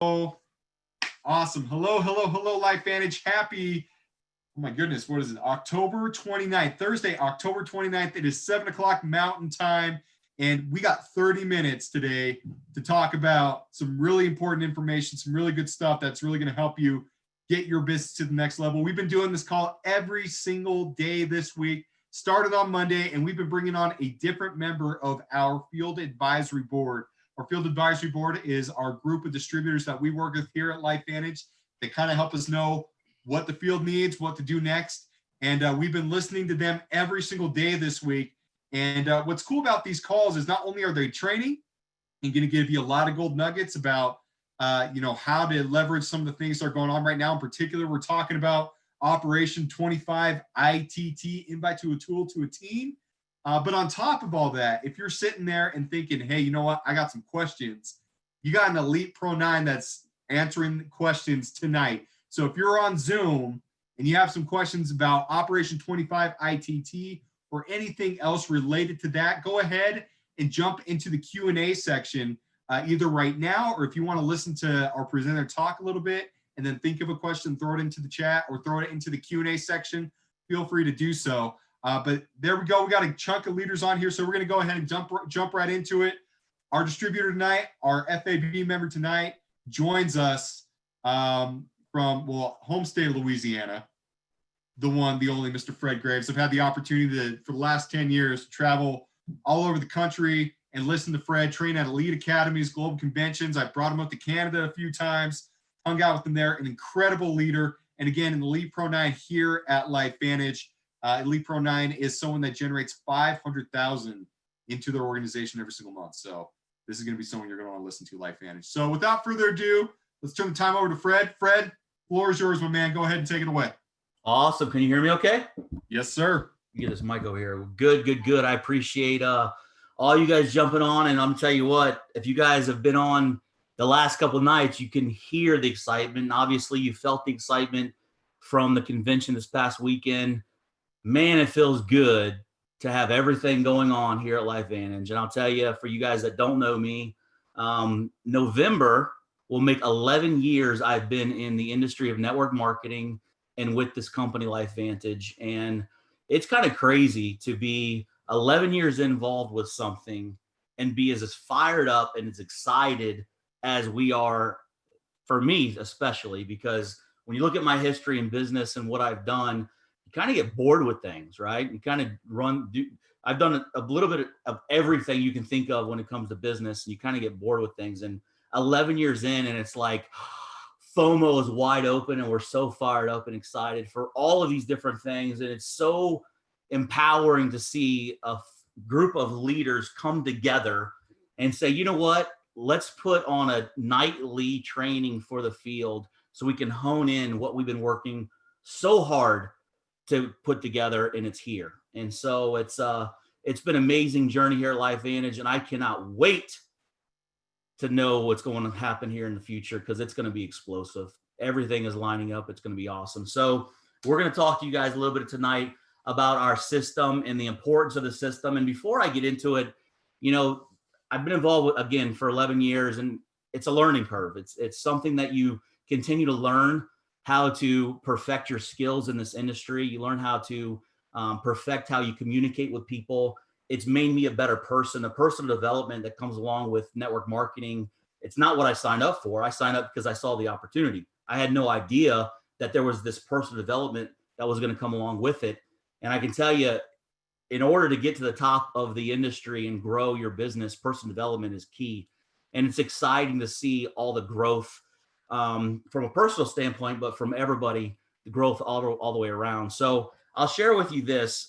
Oh, awesome. Hello, hello, hello, Life Vantage. Happy, oh my goodness, what is it? October 29th, Thursday, October 29th. It is 7 o'clock Mountain Time. And we got 30 minutes today to talk about some really important information, some really good stuff that's really going to help you get your business to the next level. We've been doing this call every single day this week, started on Monday, and we've been bringing on a different member of our field advisory board. Our field advisory board is our group of distributors that we work with here at LifeVantage. They kind of help us know what the field needs, what to do next. And we've been listening to them every single day this week. And what's cool about these calls is not only are they training and going to give you a lot of gold nuggets about, how to leverage some of the things that are going on right now. In particular, we're talking about Operation 25 ITT, invite to a tool to a team. But on top of all that, if you're sitting there and thinking, hey, you know what, I got some questions, you got an Elite Pro 9 that's answering questions tonight. So if you're on Zoom and you have some questions about Operation 25 ITT or anything else related to that, go ahead and jump into the Q&A section either right now, or if you want to listen to our presenter talk a little bit and then think of a question, throw it into the chat or throw it into the Q&A section, feel free to do so. But there we go. We got a chunk of leaders on here, so we're going to go ahead and jump right into it. Our distributor tonight, our FAB member tonight, joins us from home state of Louisiana. The one, the only Mr. Fred Graves. I've had the opportunity for the last 10 years to travel all over the country and listen to Fred train at elite academies, global conventions. I brought him up to Canada a few times, hung out with him there. An incredible leader, and again, an Elite Pro 9 here at LifeVantage. Elite Pro 9 is someone that generates $500,000 into their organization every single month. So this is going to be someone you're going to want to listen to, LifeVantage. So without further ado, let's turn the time over to Fred. Fred, floor is yours, my man. Go ahead and take it away. Awesome. Can you hear me okay? Yes, sir. Get this mic over here. Good. I appreciate all you guys jumping on. And I'm tell you what, if you guys have been on the last couple of nights, you can hear the excitement. Obviously, you felt the excitement from the convention this past weekend. Man, it feels good to have everything going on here at LifeVantage. And I'll tell you, for you guys that don't know me, November will make 11 years I've been in the industry of network marketing and with this company, LifeVantage. And it's kind of crazy to be 11 years involved with something and be as fired up and as excited as we are, for me especially, because when you look at my history in business and what I've done, you kind of get bored with things, right? You kind of I've done a little bit of everything you can think of when it comes to business, and you kind of get bored with things. And 11 years in, and it's like FOMO is wide open, and we're so fired up and excited for all of these different things. And it's so empowering to see a group of leaders come together and say, you know what, let's put on a nightly training for the field so we can hone in what we've been working so hard to put together, and it's here. And so it's been an amazing journey here at LifeVantage, and I cannot wait to know what's going to happen here in the future, because it's going to be explosive. Everything is lining up. It's going to be awesome. So we're going to talk to you guys a little bit tonight about our system and the importance of the system. And before I get into it, I've been involved with, again, for 11 years, and it's a learning curve. It's something that you continue to learn how to perfect your skills in this industry. You learn how to perfect how you communicate with people. It's made me a better person, a personal development that comes along with network marketing. It's not what I signed up for. I signed up because I saw the opportunity. I had no idea that there was this personal development that was going to come along with it. And I can tell you, in order to get to the top of the industry and grow your business, personal development is key. And it's exciting to see all the growth from a personal standpoint, but from everybody, the growth all the way around. So I'll share with you this.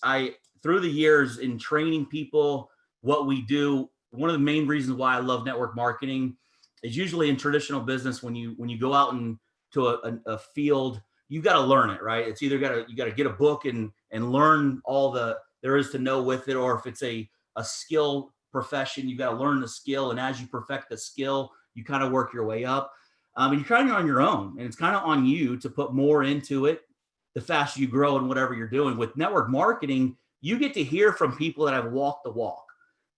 Through the years in training people, what we do, one of the main reasons why I love network marketing is usually in traditional business, when you go out into a field, you got to learn it, right? It's either you got to get a book and learn all there is to know with it, or if it's a skill profession, you got to learn the skill. And as you perfect the skill, you kind of work your way up. And you're trying it on your own, and it's kind of on you to put more into it the faster you grow in whatever you're doing. With network marketing, you get to hear from people that have walked the walk.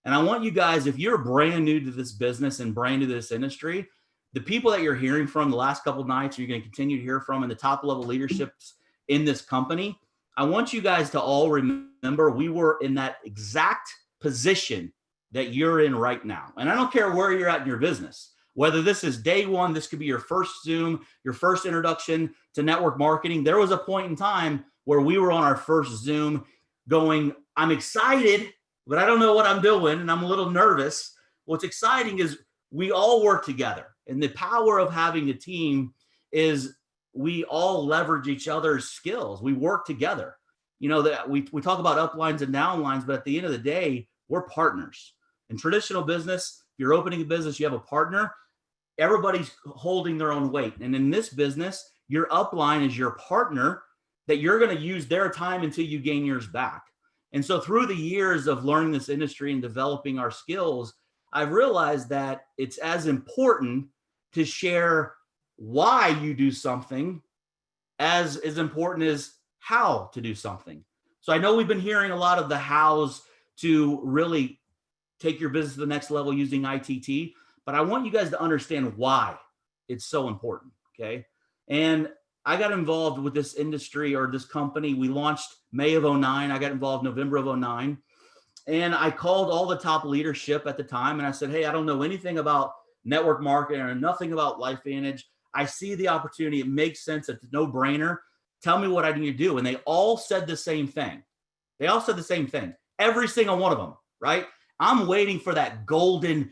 And I want you guys, if you're brand new to this business and brand new to this industry, the people that you're hearing from the last couple of nights, you're going to continue to hear from in the top level leaderships in this company. I want you guys to all remember we were in that exact position that you're in right now. And I don't care where you're at in your business, whether this is day one, this could be your first Zoom, your first introduction to network marketing. There was a point in time where we were on our first Zoom going, I'm excited, but I don't know what I'm doing. And I'm a little nervous. What's exciting is we all work together. And the power of having a team is we all leverage each other's skills. We work together. You know, that we talk about uplines and downlines, but at the end of the day, we're partners. In traditional business, if you're opening a business, you have a partner, everybody's holding their own weight. And in this business, your upline is your partner that you're going to use their time until you gain yours back. And so through the years of learning this industry and developing our skills, I've realized that it's as important to share why you do something as important as how to do something. So I know we've been hearing a lot of the hows to really take your business to the next level using ITT, but I want you guys to understand why it's so important, okay? And I got involved with this industry or this company. We launched May of 09. I got involved November of 09. And I called all the top leadership at the time and I said, hey, I don't know anything about network marketing or nothing about LifeVantage. I see the opportunity. It makes sense. It's a no-brainer. Tell me what I need to do. And they all said the same thing. They all said the same thing. Every single one of them, right? I'm waiting for that golden,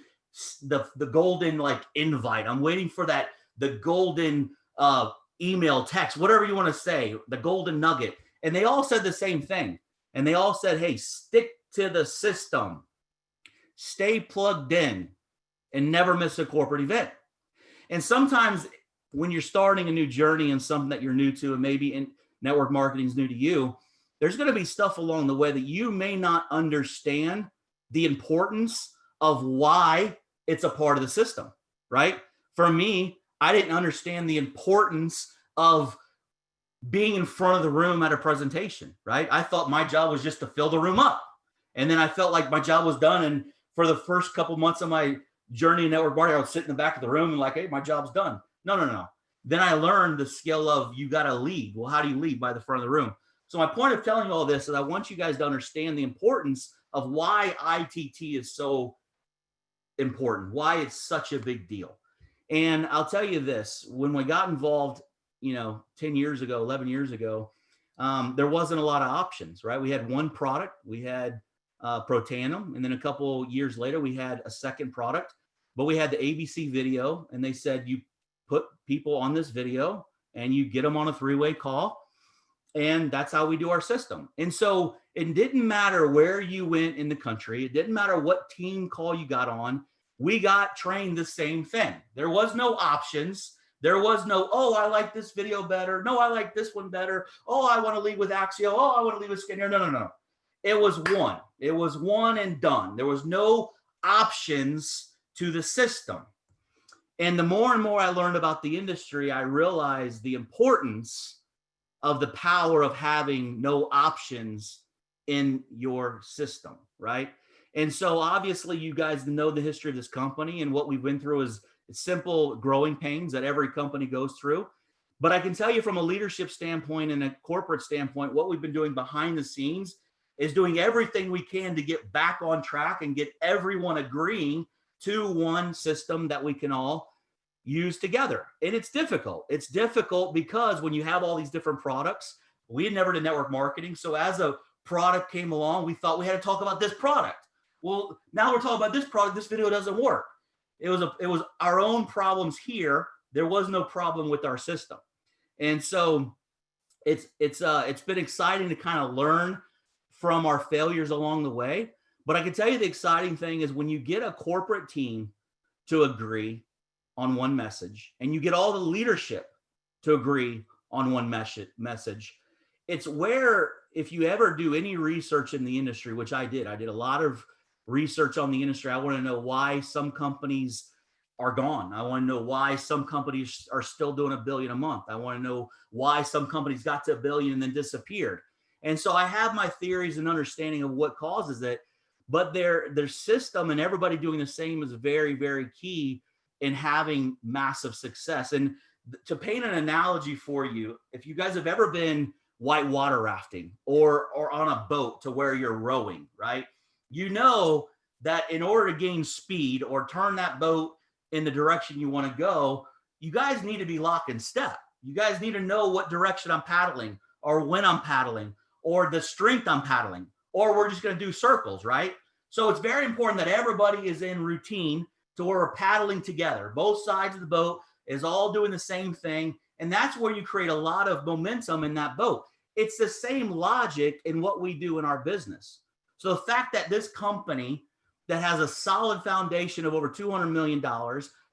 the golden like invite. I'm waiting for that, the golden email, text, whatever you want to say, the golden nugget. And they all said the same thing. And they all said, hey, stick to the system, stay plugged in, and never miss a corporate event. And sometimes when you're starting a new journey and something that you're new to, and maybe in network marketing is new to you, there's going to be stuff along the way that you may not understand the importance of why it's a part of the system, right? For me, I didn't understand the importance of being in front of the room at a presentation, right? I thought my job was just to fill the room up. And then I felt like my job was done. And for the first couple months of my journey in network marketing, I would sit in the back of the room and like, hey, my job's done. No. Then I learned the skill of you got to lead. Well, how do you lead? By the front of the room. So my point of telling you all this is I want you guys to understand the importance of why ITT is so important, why it's such a big deal. And I'll tell you this, when we got involved, 10 years ago, 11 years ago, there wasn't a lot of options, right? We had one product, we had Protanum. And then a couple years later, we had a second product, but we had the ABC video. And they said, you put people on this video and you get them on a three-way call. And that's how we do our system. And so it didn't matter where you went in the country. It didn't matter what team call you got on. We got trained the same thing. There was no options. There was no, oh, I like this video better. No, I like this one better. Oh, I want to lead with Axio. Oh, I want to lead with Skinner. No. It was one. It was one and done. There was no options to the system. And the more and more I learned about the industry, I realized the importance of the power of having no options in your system, right? And so obviously you guys know the history of this company, and what we've been through is simple growing pains that every company goes through. But I can tell you from a leadership standpoint and a corporate standpoint, what we've been doing behind the scenes is doing everything we can to get back on track and get everyone agreeing to one system that we can all use together. And it's difficult. It's difficult because when you have all these different products, we had never did network marketing. So as a product came along, we thought we had to talk about this product. Well, now we're talking about this product. This video doesn't work. It was our own problems here. There was no problem with our system. And so it's been exciting to kind of learn from our failures along the way. But I can tell you the exciting thing is when you get a corporate team to agree on one message and you get all the leadership to agree on one message, it's where, if you ever do any research in the industry, which I did a lot of research on the industry. I want to know why some companies are gone. I want to know why some companies are still doing $1 billion a month. I want to know why some companies got to $1 billion and then disappeared. And so I have my theories and understanding of what causes it, but their system and everybody doing the same is very, very key in having massive success. And to paint an analogy for you, if you guys have ever been whitewater rafting or on a boat to where you're rowing, right? You know that in order to gain speed or turn that boat in the direction you want to go, you guys need to be lock in step. You guys need to know what direction I'm paddling or when I'm paddling or the strength I'm paddling, or we're just going to do circles, right? So it's very important that everybody is in routine to where we're paddling together. Both sides of the boat is all doing the same thing. And that's where you create a lot of momentum in that boat. It's the same logic in what we do in our business. So the fact that this company that has a solid foundation of over $200 million,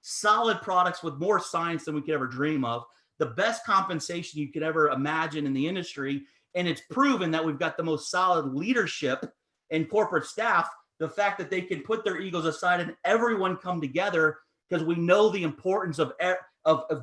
solid products with more science than we could ever dream of, the best compensation you could ever imagine in the industry, and it's proven that we've got the most solid leadership and corporate staff, the fact that they can put their egos aside and everyone come together because we know the importance of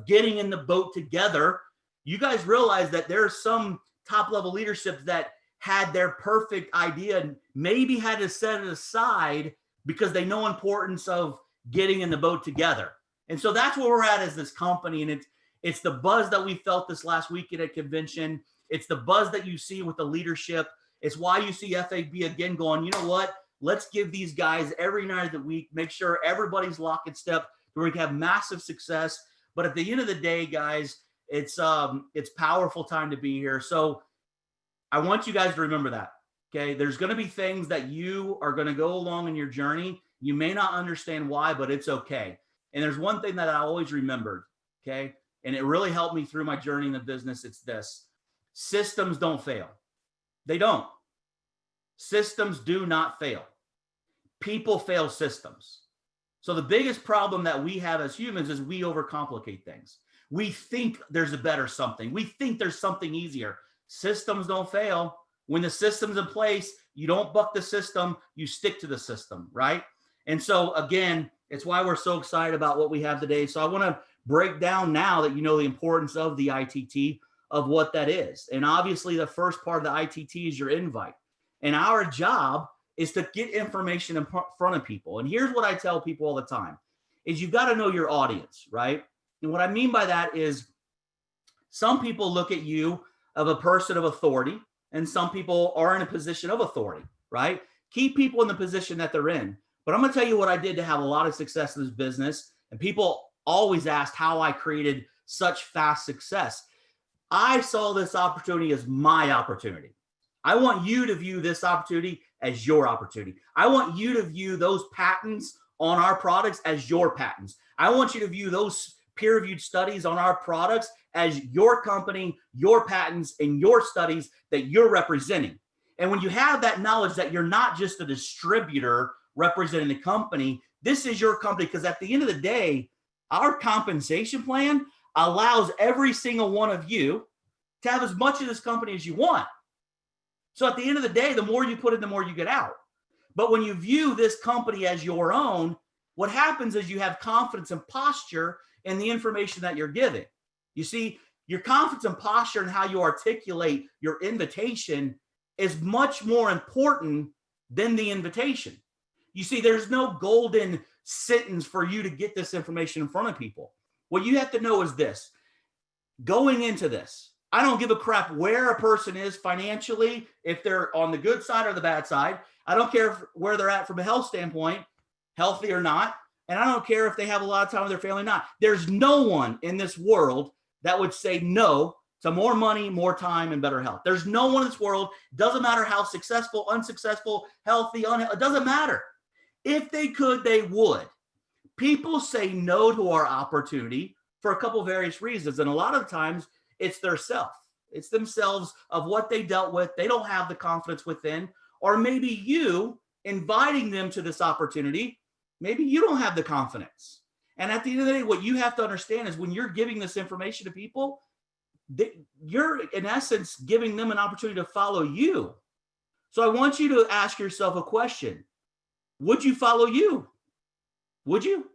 getting in the boat together. You guys realize that there's some top level leadership that had their perfect idea and maybe had to set it aside because they know importance of getting in the boat together. And so that's where we're at as this company. And it's the buzz that we felt this last weekend at convention. It's the buzz that you see with the leadership. It's why you see FAB again going, you know what? Let's give these guys every night of the week, make sure everybody's lock and step where we can have massive success. But at the end of the day, guys, it's powerful time to be here. So I want you guys to remember that. Okay. There's going to be things that you are going to go along in your journey. You may not understand why, but it's okay. And there's one thing that I always remembered. Okay. And it really helped me through my journey in the business. It's this: systems don't fail. They don't. Systems do not fail. People fail systems. So the biggest problem that we have as humans is we overcomplicate things. We think there's a better something. We think there's something easier. Systems don't fail. When the system's in place, you don't buck the system, you stick to the system, right? And so again, it's why we're so excited about what we have today. So I want to break down now that you know the importance of the ITT, of what that is. And obviously the first part of the ITT is your invite. And our job is to get information in front of people. And here's what I tell people all the time is you've got to know your audience, right? And what I mean by that is some people look at you of a person of authority, and some people are in a position of authority, right? Keep people in the position that they're in. But I'm going to tell you what I did to have a lot of success in this business. And people always asked how I created such fast success. I saw this opportunity as my opportunity. I want you to view this opportunity as your opportunity. I want you to view those patents on our products as your patents. I want you to view those peer-reviewed studies on our products as your company, your patents, and your studies that you're representing. And when you have that knowledge that you're not just a distributor representing the company, this is your company, because at the end of the day, our compensation plan allows every single one of you to have as much of this company as you want. So at the end of the day, the more you put in, the more you get out. But when you view this company as your own, what happens is you have confidence and posture in the information that you're giving. You see, your confidence and posture and how you articulate your invitation is much more important than the invitation. You see, there's no golden sentence for you to get this information in front of people. What you have to know is this: going into this, I don't give a crap where a person is financially, if they're on the good side or the bad side. I don't care where they're at from a health standpoint, healthy or not. And I don't care if they have a lot of time with their family or not. There's no one in this world that would say no to more money, more time, and better health. There's no one in this world. Doesn't matter how successful, unsuccessful, healthy, unhealthy, it doesn't matter. If they could, they would. People say no to our opportunity for a couple of various reasons. And a lot of times it's their self. It's themselves of what they dealt with. They don't have the confidence within. Or maybe you inviting them to this opportunity, maybe you don't have the confidence. And at the end of the day, what you have to understand is when you're giving this information to people, you're in essence giving them an opportunity to follow you. So I want you to ask yourself a question. Would you follow you? Would you?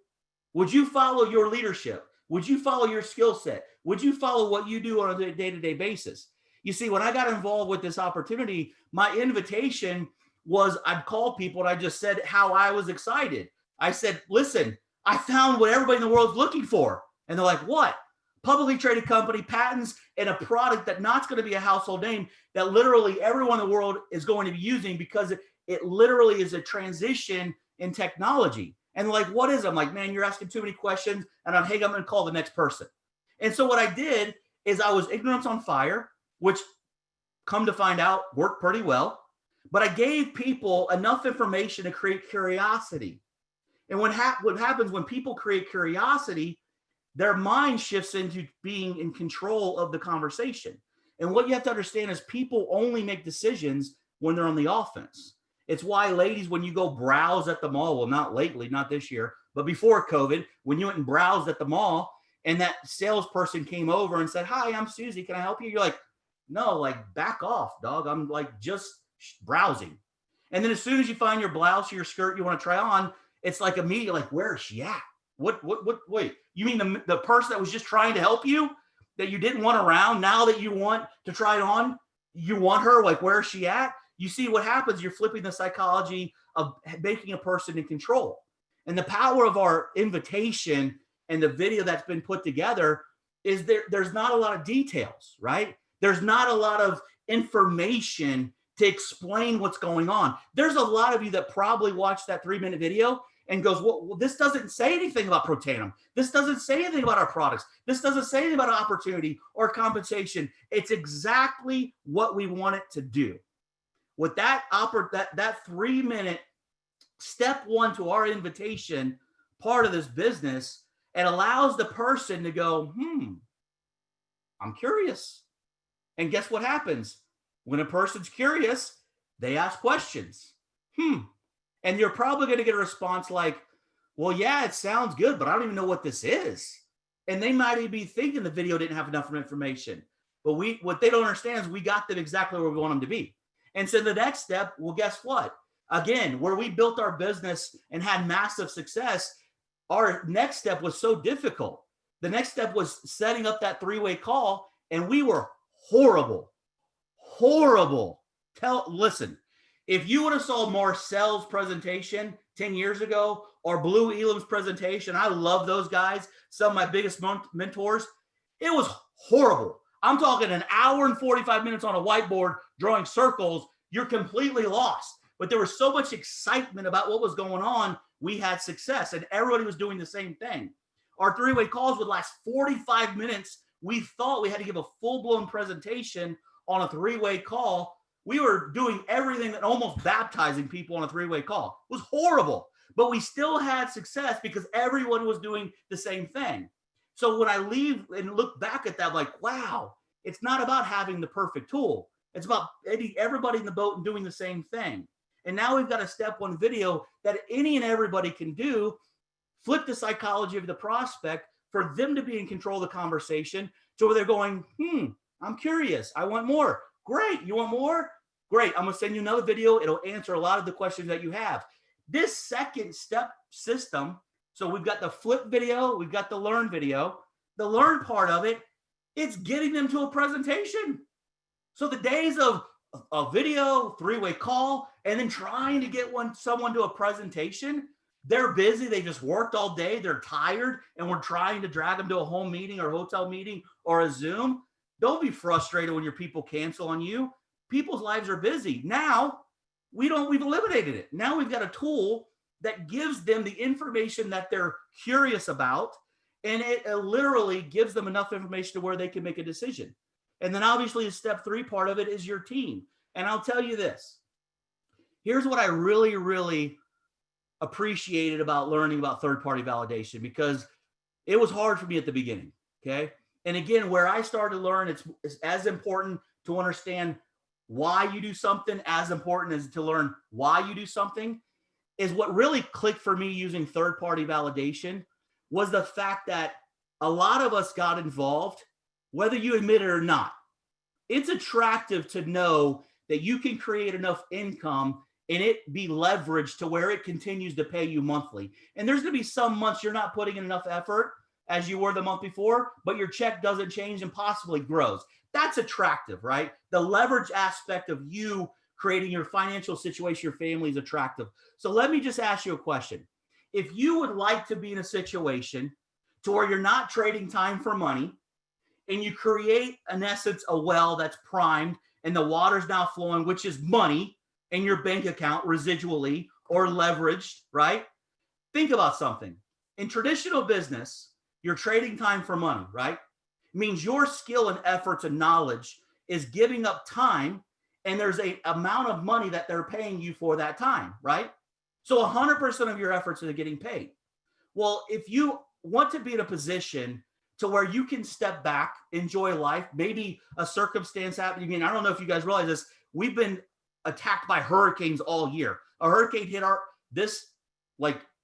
Would you follow your leadership? Would you follow your skill set? Would you follow what you do on a day-to-day basis? You see, when I got involved with this opportunity, my invitation was I'd call people and I just said how I was excited. I said, listen, I found what everybody in the world's looking for. And they're like, what? Publicly traded company, patents, and a product that not going to be a household name that literally everyone in the world is going to be using because it literally is a transition in technology. And like, what is it? I'm like, man, you're asking too many questions. And I'm hanging up and call the next person. And so what I did is I was ignorance on fire, which come to find out worked pretty well. But I gave people enough information to create curiosity. And what happens when people create curiosity, their mind shifts into being in control of the conversation. And what you have to understand is people only make decisions when they're on the offense. It's why, ladies, when you go browse at the mall, well, not lately, not this year, but before COVID, when you went and browsed at the mall and that salesperson came over and said, hi, I'm Susie, can I help you? You're like, no, like back off, dog. I'm like just browsing. And then as soon as you find your blouse or your skirt you want to try on, it's like immediately like, where is she at? Wait, you mean the person that was just trying to help you that you didn't want around, now that you want to try it on, you want her, like, where is she at? You see what happens, you're flipping the psychology of making a person in control. And the power of our invitation and the video that's been put together is there's not a lot of details, right? There's not a lot of information to explain what's going on. There's a lot of you that probably watched that 3-minute video and goes, well, this doesn't say anything about Protanum. This doesn't say anything about our products. This doesn't say anything about opportunity or compensation. It's exactly what we want it to do. With that 3-minute step one to our invitation part of this business, it allows the person to go, I'm curious. And guess what happens? When a person's curious, they ask questions. And you're probably going to get a response like, well, yeah, it sounds good, but I don't even know what this is. And they might even be thinking the video didn't have enough information. But what they don't understand is we got them exactly where we want them to be. And so the next step, well, guess what? Again, where we built our business and had massive success, our next step was so difficult. The next step was setting up that 3-way call, and we were horrible. Listen, if you would have saw Marcel's presentation 10 years ago or Blue Elam's presentation, I love those guys, some of my biggest mentors, it was horrible. I'm talking an hour and 45 minutes on a whiteboard drawing circles. You're completely lost. But there was so much excitement about what was going on. We had success and everybody was doing the same thing. Our 3-way calls would last 45 minutes. We thought we had to give a full-blown presentation on a 3-way call. We were doing everything and almost baptizing people on a 3-way call. It was horrible, but we still had success because everyone was doing the same thing. So when I leave and look back at that, I'm like, wow, it's not about having the perfect tool. It's about everybody in the boat and doing the same thing. And now we've got a step one video that any and everybody can do, flip the psychology of the prospect for them to be in control of the conversation. So where they're going, I'm curious. I want more. Great. You want more? Great. I'm going to send you another video. It'll answer a lot of the questions that you have. This second step system, so we've got the flip video, we've got the learn video. The learn part of it, it's getting them to a presentation. So the days of a video, 3-way call, and then trying to get someone to a presentation, they're busy. They just worked all day. They're tired, and we're trying to drag them to a home meeting or hotel meeting or a Zoom. Don't be frustrated when your people cancel on you. People's lives are busy. Now, we've eliminated it. Now we've got a tool that gives them the information that they're curious about, and it literally gives them enough information to where they can make a decision. And then obviously the step 3 part of it is your team. And I'll tell you this. Here's what I really, really appreciated about learning about third-party validation, because it was hard for me at the beginning, okay? And again, where I started to learn, it's as important to understand why you do something as important as to learn why you do something, is what really clicked for me using third-party validation was the fact that a lot of us got involved, whether you admit it or not. It's attractive to know that you can create enough income and it be leveraged to where it continues to pay you monthly. And there's going to be some months you're not putting in enough effort as you were the month before, but your check doesn't change and possibly grows. That's attractive, right? The leverage aspect of you creating your financial situation, your family is attractive. So let me just ask you a question. if you would like to be in a situation to where you're not trading time for money, and you create, in essence, a well that's primed and the water's now flowing, which is money in your bank account residually or leveraged, right? Think about something. In traditional business, you're trading time for money, right? It means your skill and efforts and knowledge is giving up time, and there's a amount of money that they're paying you for that time, right? So 100% of your efforts are getting paid. Well, if you want to be in a position to where you can step back, enjoy life, maybe a circumstance happening. I mean, I don't know if you guys realize this. We've been attacked by hurricanes all year. A hurricane hit this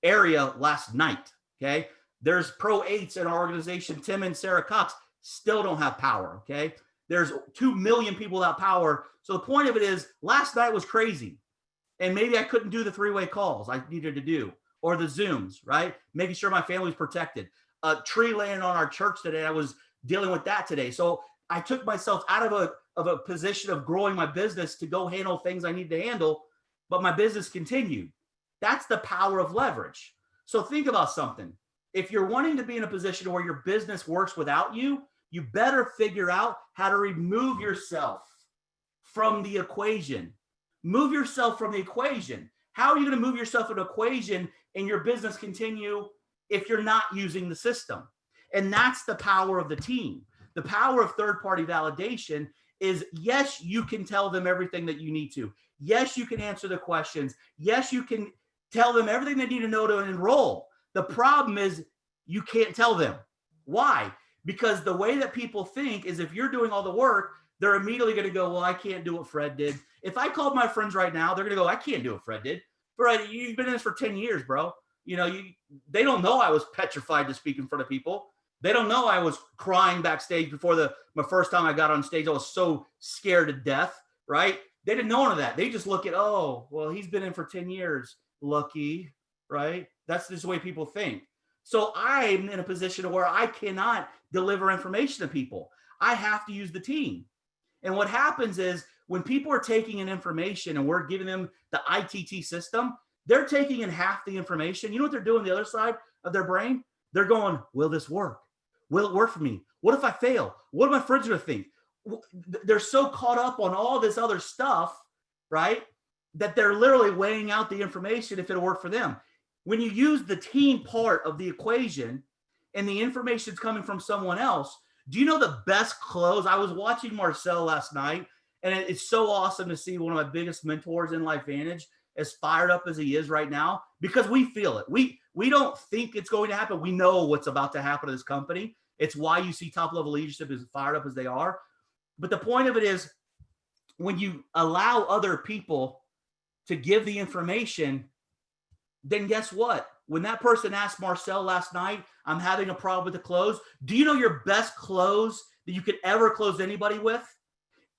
area last night. Okay. There's pro eights in our organization. Tim and Sarah Cox still don't have power. Okay. There's 2 million people without power. So the point of it is last night was crazy. And maybe I couldn't do the 3-way calls I needed to do, or the Zooms, right? Making sure my family's protected. A tree landed on our church today. I was dealing with that today. So I took myself out of a position of growing my business to go handle things I need to handle, but my business continued. That's the power of leverage. So think about something. If you're wanting to be in a position where your business works without you, you better figure out how to remove yourself from the equation. Move yourself from the equation. How are you going to move yourself in an equation and your business continue if you're not using the system? And that's the power of the team. The power of third-party validation is, yes, you can tell them everything that you need to. Yes, you can answer the questions. Yes, you can tell them everything they need to know to enroll. The problem is you can't tell them. Why? Because the way that people think is if you're doing all the work, they're immediately going to go, well, I can't do what Fred did. If I called my friends right now, they're going to go, I can't do what Fred did. Fred, you've been in this for 10 years, bro. You know, they don't know I was petrified to speak in front of people. They don't know I was crying backstage before my first time I got on stage. I was so scared to death, right? They didn't know none of that. They just look at, oh, well, he's been in for 10 years. Lucky, right? That's just the way people think. So I'm in a position where I cannot deliver information to people. I have to use the team. And what happens is when people are taking in information and we're giving them the ITT system, they're taking in half the information. You know what they're doing the other side of their brain? They're going, will this work? Will it work for me? What if I fail? What are my friends going to think? They're so caught up on all this other stuff, right, that they're literally weighing out the information if it'll work for them. When you use the team part of the equation and the information's coming from someone else, do you know the best close? I was watching Marcel last night, and it's so awesome to see one of my biggest mentors in LifeVantage as fired up as he is right now, because we feel it. We don't think it's going to happen. We know what's about to happen to this company. It's why you see top level leadership as fired up as they are. But the point of it is when you allow other people to give the information, then guess what? When that person asked Marcel last night, I'm having a problem with the close. Do you know your best close that you could ever close anybody with?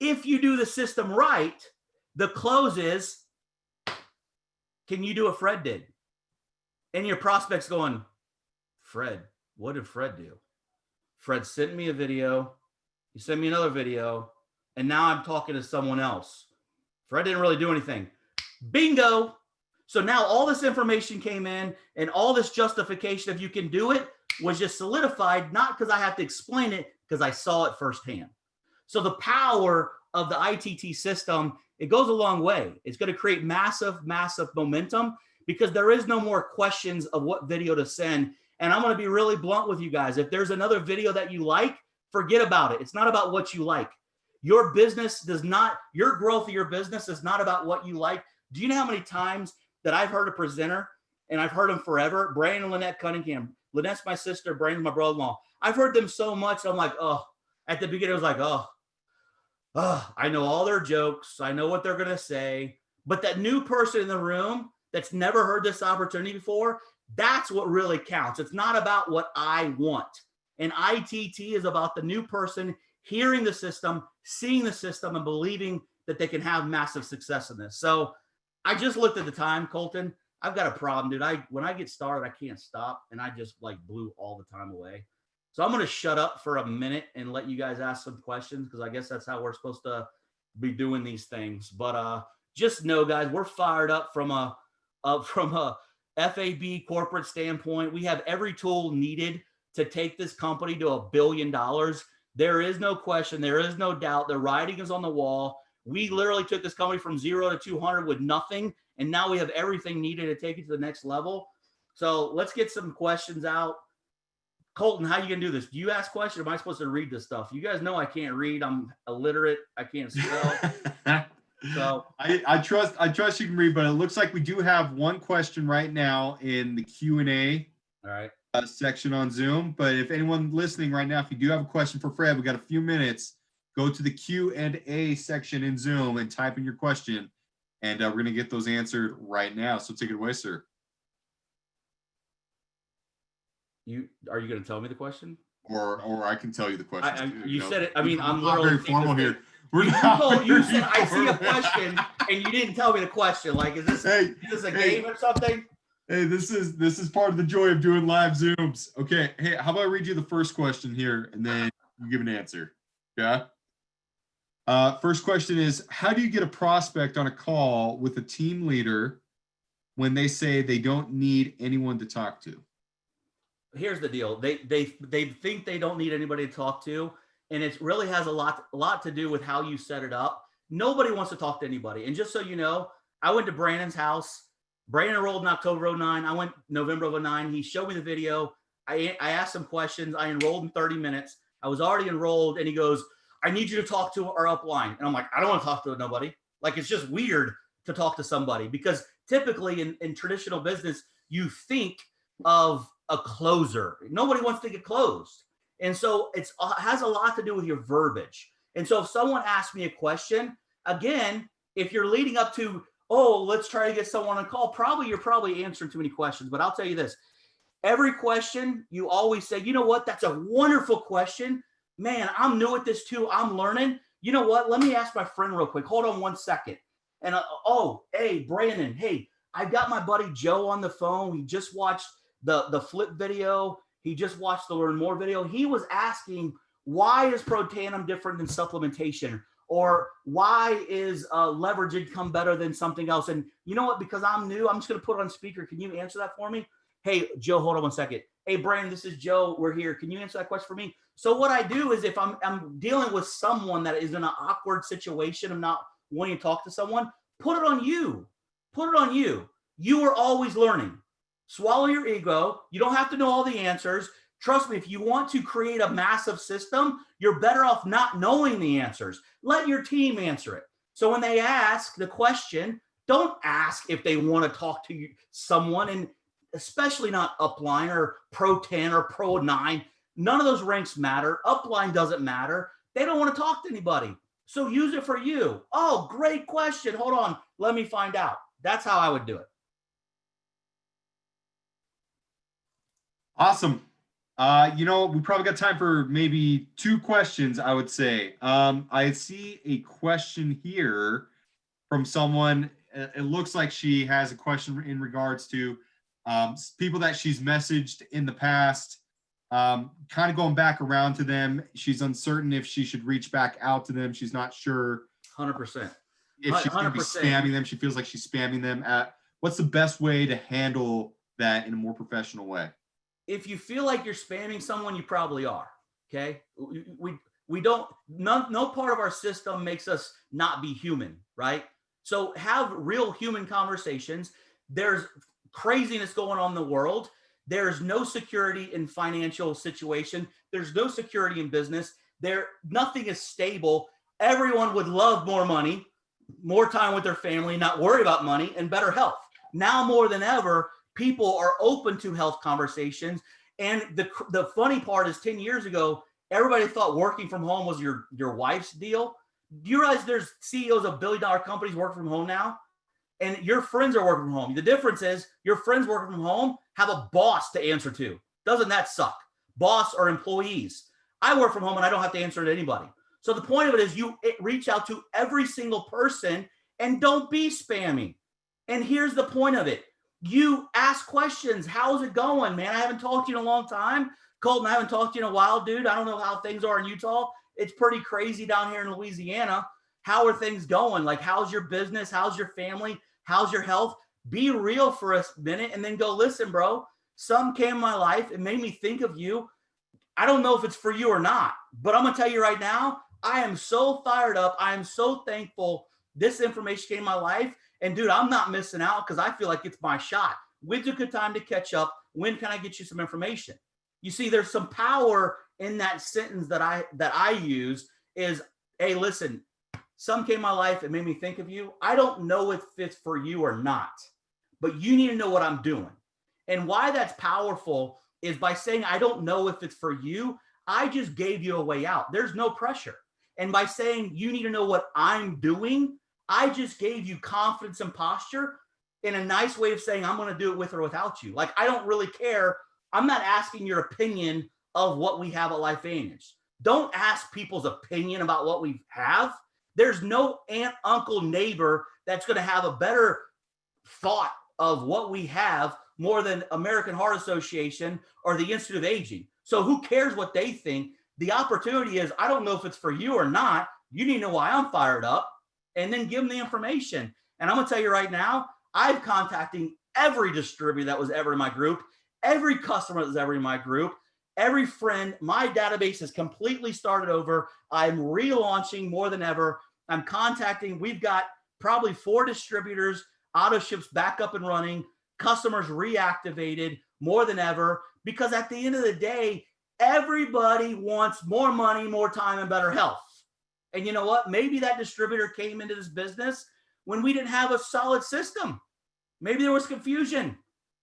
If you do the system right, the close is, can you do what Fred did? And your prospect's going, Fred, what did Fred do? Fred sent me a video. He sent me another video. And now I'm talking to someone else. Fred didn't really do anything. Bingo. So now all this information came in and all this justification of you can do it was just solidified, not because I have to explain it, because I saw it firsthand. So the power of the ITT system, it goes a long way. It's going to create massive, massive momentum because there is no more questions of what video to send. And I'm going to be really blunt with you guys. If there's another video that you like, forget about it. It's not about what you like. Your business does not, your growth of your business is not about what you like. Do you know how many times that I've heard a presenter, and I've heard them forever, Brandon and Lynette Cunningham. Lynette's my sister, Brandon's my brother-in-law. I've heard them so much, I'm like, oh, at the beginning, I was like, oh, I know all their jokes. I know what they're going to say. But that new person in the room that's never heard this opportunity before, that's what really counts. It's not about what I want. And ITT is about the new person hearing the system, seeing the system, and believing that they can have massive success in this. So I just looked at the time, Colton. I've got a problem, dude. When I get started, I can't stop, and I just blew all the time away. So I'm going to shut up for a minute and let you guys ask some questions, because I guess that's how we're supposed to be doing these things. But just know, guys, we're fired up from a FAB corporate standpoint, we have every tool needed to take this company to $1 billion. There is no question. There is no doubt. The writing is on the wall. We literally took this company from 0 to 200 with nothing. And now we have everything needed to take it to the next level. So let's get some questions out. Colton, how you going to do this? Do you ask questions? Or am I supposed to read this stuff? You guys know I can't read. I'm illiterate. I can't spell. So I trust you can read, but it looks like we do have one question right now in the Q&A all right. Section on Zoom. But if anyone listening right now, if you do have a question for Fred, we got a few minutes. Go to the Q&A section in Zoom and type in your question, and we're going to get those answered right now. So take it away, sir. Are you going to tell me the question? Or I can tell you the question. You said it. I mean, I'm literally very formal here. You said I see a question, and you didn't tell me the question. Like, is this a game or something? Hey, this is part of the joy of doing live Zooms. Okay. Hey, how about I read you the first question here, and then you give an answer. Yeah. First question is, how do you get a prospect on a call with a team leader when they say they don't need anyone to talk to? Here's the deal. They think they don't need anybody to talk to, and it really has a lot to do with how you set it up. Nobody wants to talk to anybody. And just so you know, I went to Brandon's house. Brandon enrolled in October of 09. I went November of 09. He showed me the video. I asked him questions. I enrolled in 30 minutes. I was already enrolled, and he goes, I need you to talk to our upline. And I'm like, I don't want to talk to nobody. Like, it's just weird to talk to somebody, because typically in traditional business, you think of a closer. Nobody wants to get closed. And so it has a lot to do with your verbiage. And so if someone asks me a question, again, if you're leading up to, oh, let's try to get someone on a call, you're probably answering too many questions. But I'll tell you this, every question you always say, you know what, that's a wonderful question. Man, I'm new at this too. I'm learning. You know what? Let me ask my friend real quick. Hold on 1 second. And hey, Brandon, hey, I've got my buddy Joe on the phone. He just watched the flip video. He just watched the Learn More video. He was asking, why is Protandim different than supplementation? Or why is leverage income better than something else? And you know what? Because I'm new, I'm just going to put it on speaker. Can you answer that for me? Hey, Joe, hold on 1 second. Hey, Brandon, this is Joe. We're here. Can you answer that question for me? So what I do is, if I'm dealing with someone that is in an awkward situation, I'm not wanting to talk to someone, put it on you. Put it on you. You are always learning. Swallow your ego. You don't have to know all the answers. Trust me, if you want to create a massive system, you're better off not knowing the answers. Let your team answer it. So when they ask the question, don't ask if they want to talk to someone, and especially not upline or pro 10 or pro 9. None of those ranks matter. Upline doesn't matter. They don't want to talk to anybody. So use it for you. Oh, great question. Hold on. Let me find out. That's how I would do it. Awesome. We probably got time for maybe 2 questions, I would say. I see a question here from someone. It looks like she has a question in regards to people that she's messaged in the past, kind of going back around to them. She's uncertain if she should reach back out to them. She's not sure 100%. If she's going to be spamming them. She feels like she's spamming them. What's the best way to handle that in a more professional way? If you feel like you're spamming someone, you probably are. Okay. We don't, no part of our system makes us not be human, right? So have real human conversations. There's craziness going on in the world. There's no security in financial situation. There's no security in business. Nothing is stable. Everyone would love more money, more time with their family, not worry about money, and better health. Now more than ever, people are open to health conversations. And the funny part is, 10 years ago, everybody thought working from home was your wife's deal. Do you realize there's CEOs of billion-dollar companies working from home now? And your friends are working from home. The difference is your friends working from home have a boss to answer to. Doesn't that suck? Boss or employees. I work from home and I don't have to answer to anybody. So the point of it is you reach out to every single person and don't be spammy. And here's the point of it. You ask questions. How's it going, man? I haven't talked to you in a long time. Colton, I haven't talked to you in a while, dude. I don't know how things are in Utah. It's pretty crazy down here in Louisiana. How are things going? Like, how's your business? How's your family? How's your health? Be real for a minute and then go, listen, bro, some came in my life. It made me think of you. I don't know if it's for you or not, but I'm going to tell you right now, I am so fired up. I am so thankful this information came in my life. And dude, I'm not missing out because I feel like it's my shot. When's a good time to catch up? When can I get you some information? You see, there's some power in that sentence that I use is, hey, listen, some came in my life and made me think of you. I don't know if it's for you or not, but you need to know what I'm doing. And why that's powerful is by saying, I don't know if it's for you. I just gave you a way out. There's no pressure. And by saying you need to know what I'm doing, I just gave you confidence and posture in a nice way of saying, I'm going to do it with or without you. Like, I don't really care. I'm not asking your opinion of what we have at LifeVantage. Don't ask people's opinion about what we have. There's no aunt, uncle, neighbor that's going to have a better thought of what we have more than American Heart Association or the Institute of Aging. So who cares what they think? The opportunity is, I don't know if it's for you or not. You need to know why I'm fired up, and then give them the information. And I'm going to tell you right now, I'm contacting every distributor that was ever in my group, every customer that was ever in my group, every friend. My database has completely started over. I'm relaunching more than ever. I'm contacting. We've got probably 4 distributors, auto ships back up and running, customers reactivated more than ever, because at the end of the day, everybody wants more money, more time, and better health. And you know what? Maybe that distributor came into this business when we didn't have a solid system. Maybe there was confusion,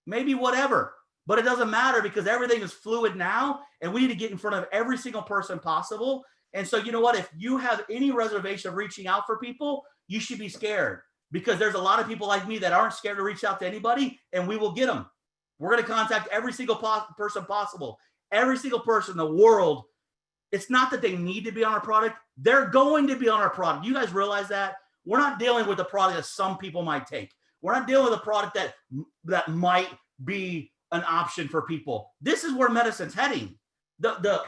maybe whatever, but it doesn't matter because everything is fluid now, and we need to get in front of every single person possible. And so, you know what? If you have any reservation of reaching out for people, you should be scared, because there's a lot of people like me that aren't scared to reach out to anybody, and we will get them. We're going to contact every single person possible, every single person in the world. It's not that they need to be on our product. They're going to be on our product. You guys realize that? We're not dealing with a product that some people might take. We're not dealing with a product that might be an option for people. This is where medicine's heading. The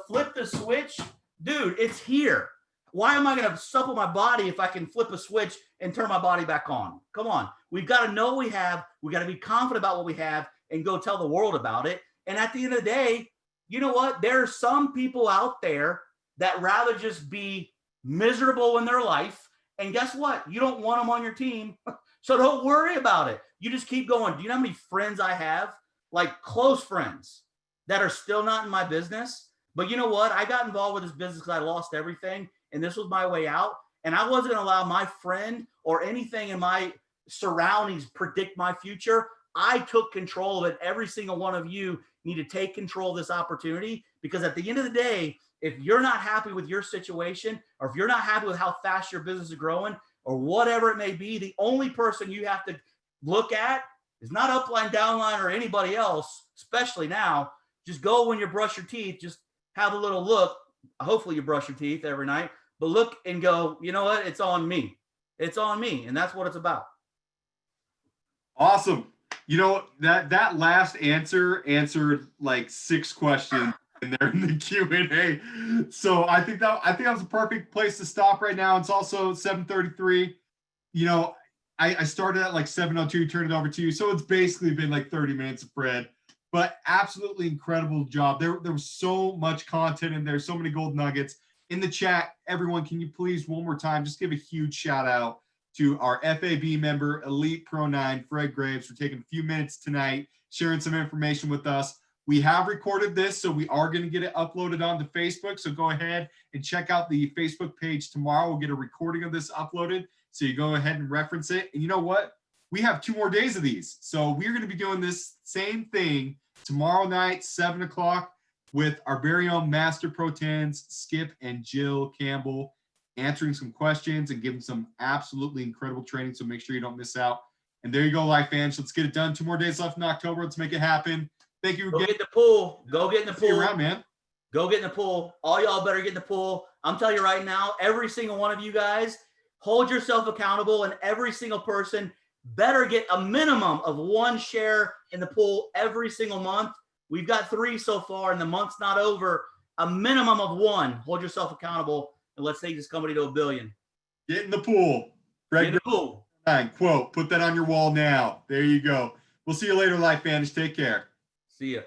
flip the switch, dude, it's here. Why am I going to supple my body if I can flip a switch and turn my body back on? Come on. We've got to know what we have. We got to be confident about what we have and go tell the world about it. And at the end of the day, you know what? There are some people out there that rather just be miserable in their life. And guess what? You don't want them on your team. So don't worry about it. You just keep going. Do you know how many friends I have? Like close friends that are still not in my business. But you know what? I got involved with this business because I lost everything. And this was my way out. And I wasn't going to allow my friend or anything in my surroundings predict my future. I took control of it. Every single one of you need to take control of this opportunity, because at the end of the day, if you're not happy with your situation, or if you're not happy with how fast your business is growing, or whatever it may be, the only person you have to look at is not upline, downline, or anybody else, especially now. Just go when you brush your teeth, just have a little look. Hopefully you brush your teeth every night, but look and go, you know what? It's on me. It's on me. And that's what it's about. Awesome. You know, that last answer answered like 6 questions in there in the Q&A. So I think that was a perfect place to stop right now. It's also 7:33. You know, I started at like 7:02, turned it over to you. So it's basically been like 30 minutes of Fred, but absolutely incredible job. There was so much content in there, so many gold nuggets. In the chat, everyone, can you please one more time just give a huge shout out to our FAB member, Elite Pro 9, Fred Graves, for taking a few minutes tonight, sharing some information with us. We have recorded this, so we are going to get it uploaded onto Facebook. So go ahead and check out the Facebook page tomorrow. We'll get a recording of this uploaded, so you go ahead and reference it. And you know what? We have 2 more days of these. So we're going to be doing this same thing tomorrow night, 7 o'clock, with our very own Master Pro 10s, Skip and Jill Campbell, answering some questions and giving some absolutely incredible training. So make sure you don't miss out. And there you go, LifeVantage. Let's get it done. 2 more days left in October. Let's make it happen. Thank you again. Go get in the pool. Go get in the pool. See you around, man. Go get in the pool. All y'all better get in the pool. I'm telling you right now, every single one of you guys, hold yourself accountable, and every single person better get a minimum of 1 share in the pool every single month. We've got 3 so far, and the month's not over. A minimum of 1. Hold yourself accountable, and let's take this company to $1 billion. Get in the pool. Get in the pool. Quote, put that on your wall now. There you go. We'll see you later, Life Vantage. Take care. See ya.